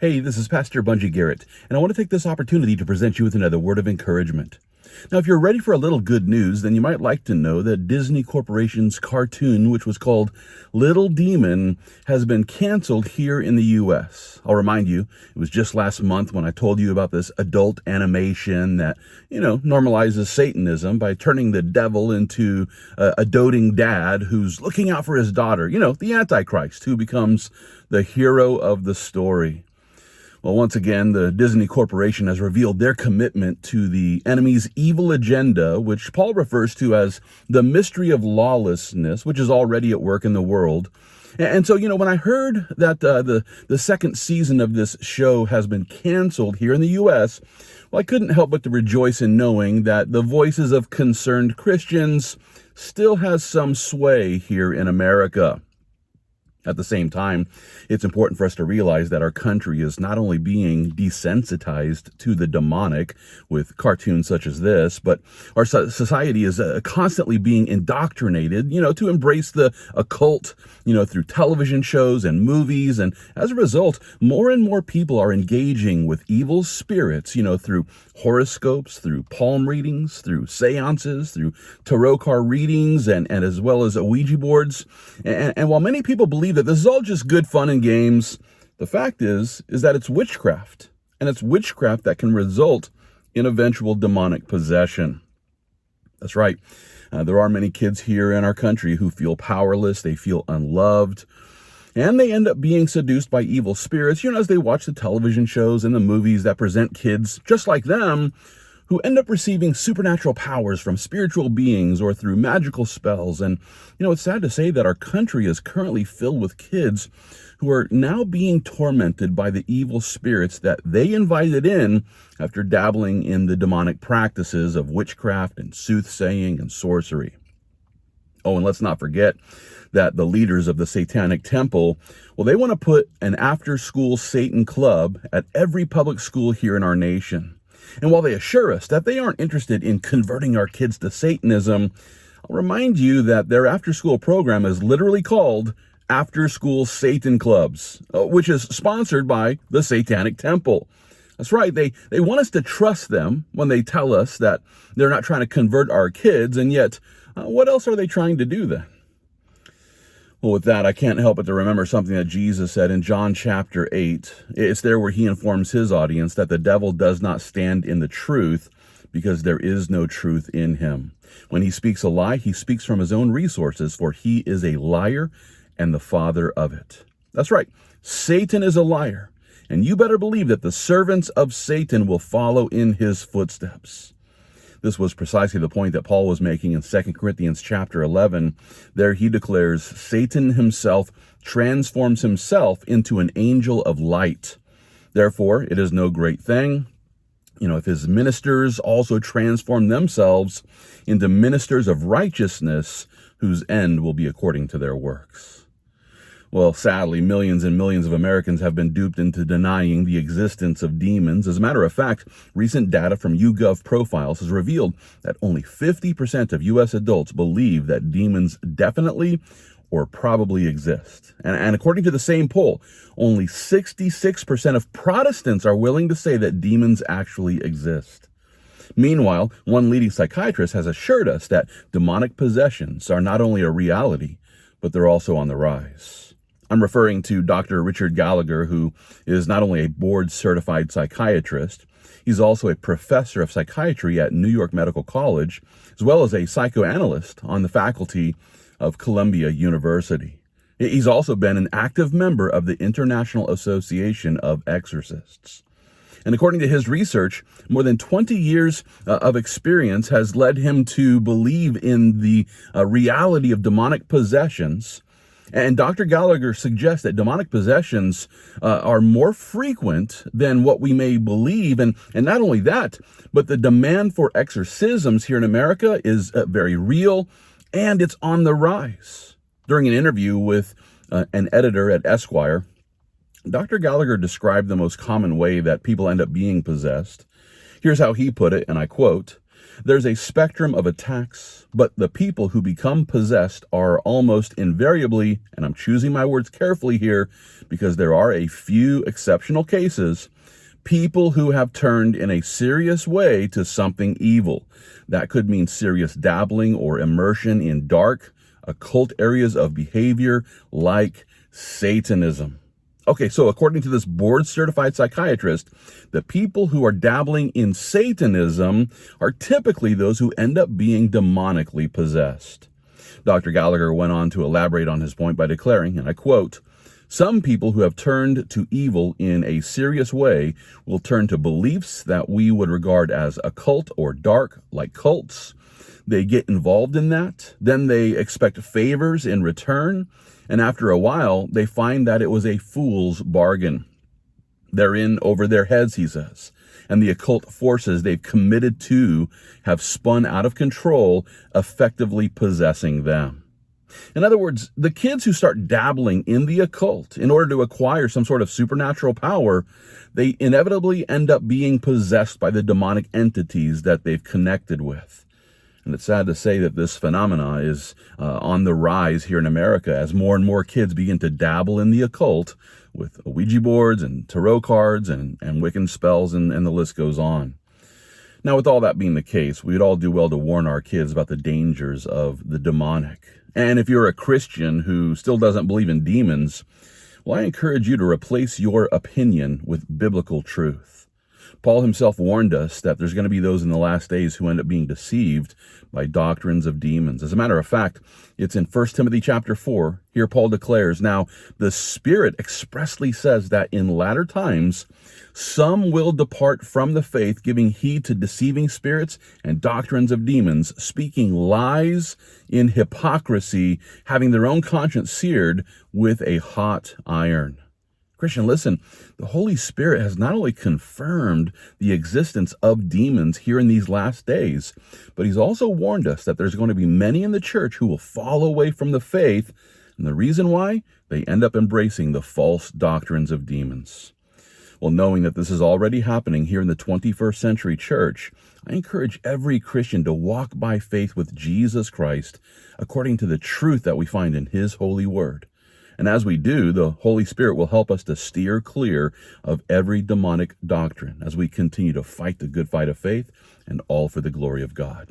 Hey, this is Pastor Bunjee Garrett, and I want to take this opportunity to present you with another word of encouragement. Now, if you're ready for a little good news, then you might like to know that Disney Corporation's cartoon, which was called Little Demon, has been canceled here in the U.S. I'll remind you, it was just last month when I told you about this adult animation that, normalizes Satanism by turning the devil into a doting dad who's looking out for his daughter, the Antichrist, who becomes the hero of the story. Well, once again, the Disney Corporation has revealed their commitment to the enemy's evil agenda, which Paul refers to as the mystery of lawlessness, which is already at work in the world. And so, when I heard that the second season of this show has been canceled here in the U.S., well, I couldn't help but to rejoice in knowing that the voices of concerned Christians still has some sway here in America. At the same time, it's important for us to realize that our country is not only being desensitized to the demonic with cartoons such as this, but our society is constantly being indoctrinated, to embrace the occult, through television shows and movies. And as a result, more and more people are engaging with evil spirits, through horoscopes, through palm readings, through seances, through tarot card readings, and as well as Ouija boards. And while many people believe that this is all just good fun and games, the fact is that it's witchcraft, and it's witchcraft that can result in eventual demonic possession. That's right. There are many kids here in our country who feel powerless, they feel unloved, and they end up being seduced by evil spirits, as they watch the television shows and the movies that present kids just like them, who end up receiving supernatural powers from spiritual beings or through magical spells. And, it's sad to say that our country is currently filled with kids who are now being tormented by the evil spirits that they invited in after dabbling in the demonic practices of witchcraft and soothsaying and sorcery. Oh, and let's not forget that the leaders of the Satanic Temple, well, they want to put an after-school Satan club at every public school here in our nation. And while they assure us that they aren't interested in converting our kids to Satanism, I'll remind you that their after-school program is literally called After School Satan Clubs, which is sponsored by the Satanic Temple. That's right, they want us to trust them when they tell us that they're not trying to convert our kids, and yet, what else are they trying to do then? Well, with that, I can't help but to remember something that Jesus said in John chapter 8. It's there where he informs his audience that the devil does not stand in the truth because there is no truth in him. When he speaks a lie, he speaks from his own resources, for he is a liar and the father of it. That's right. Satan is a liar, and you better believe that the servants of Satan will follow in his footsteps. This was precisely the point that Paul was making in 2 Corinthians chapter 11. There he declares, Satan himself transforms himself into an angel of light. Therefore, it is no great thing, if his ministers also transform themselves into ministers of righteousness, whose end will be according to their works. Well, sadly, millions and millions of Americans have been duped into denying the existence of demons. As a matter of fact, recent data from YouGov Profiles has revealed that only 50% of U.S. adults believe that demons definitely or probably exist. And according to the same poll, only 66% of Protestants are willing to say that demons actually exist. Meanwhile, one leading psychiatrist has assured us that demonic possessions are not only a reality, but they're also on the rise. I'm referring to Dr. Richard Gallagher, who is not only a board-certified psychiatrist, he's also a professor of psychiatry at New York Medical College, as well as a psychoanalyst on the faculty of Columbia University. He's also been an active member of the International Association of Exorcists. And according to his research, more than 20 years of experience has led him to believe in the reality of demonic possessions. And Dr. Gallagher suggests that demonic possessions are more frequent than what we may believe. And not only that, but the demand for exorcisms here in America is very real, and it's on the rise. During an interview with an editor at Esquire, Dr. Gallagher described the most common way that people end up being possessed. Here's how he put it, and I quote, There's a spectrum of attacks, but the people who become possessed are almost invariably, and I'm choosing my words carefully here because there are a few exceptional cases, people who have turned in a serious way to something evil. That could mean serious dabbling or immersion in dark, occult areas of behavior like Satanism. Okay, so according to this board-certified psychiatrist, the people who are dabbling in Satanism are typically those who end up being demonically possessed. Dr. Gallagher went on to elaborate on his point by declaring, and I quote, "Some people who have turned to evil in a serious way will turn to beliefs that we would regard as occult or dark, like cults. They get involved in that, then they expect favors in return, and after a while, they find that it was a fool's bargain. They're in over their heads," he says, "and the occult forces they've committed to have spun out of control, effectively possessing them." In other words, the kids who start dabbling in the occult in order to acquire some sort of supernatural power, they inevitably end up being possessed by the demonic entities that they've connected with. And it's sad to say that this phenomena is on the rise here in America as more and more kids begin to dabble in the occult with Ouija boards and tarot cards and Wiccan spells, and the list goes on. Now, with all that being the case, we'd all do well to warn our kids about the dangers of the demonic. And if you're a Christian who still doesn't believe in demons, well, I encourage you to replace your opinion with biblical truth. Paul himself warned us that there's going to be those in the last days who end up being deceived by doctrines of demons. As a matter of fact, it's in 1 Timothy chapter 4. Here Paul declares, "Now the Spirit expressly says that in latter times some will depart from the faith, giving heed to deceiving spirits and doctrines of demons, speaking lies in hypocrisy, having their own conscience seared with a hot iron." Christian, listen, the Holy Spirit has not only confirmed the existence of demons here in these last days, but he's also warned us that there's going to be many in the church who will fall away from the faith, and the reason why? They end up embracing the false doctrines of demons. Well, knowing that this is already happening here in the 21st century church, I encourage every Christian to walk by faith with Jesus Christ according to the truth that we find in his holy word. And as we do, the Holy Spirit will help us to steer clear of every demonic doctrine as we continue to fight the good fight of faith, and all for the glory of God.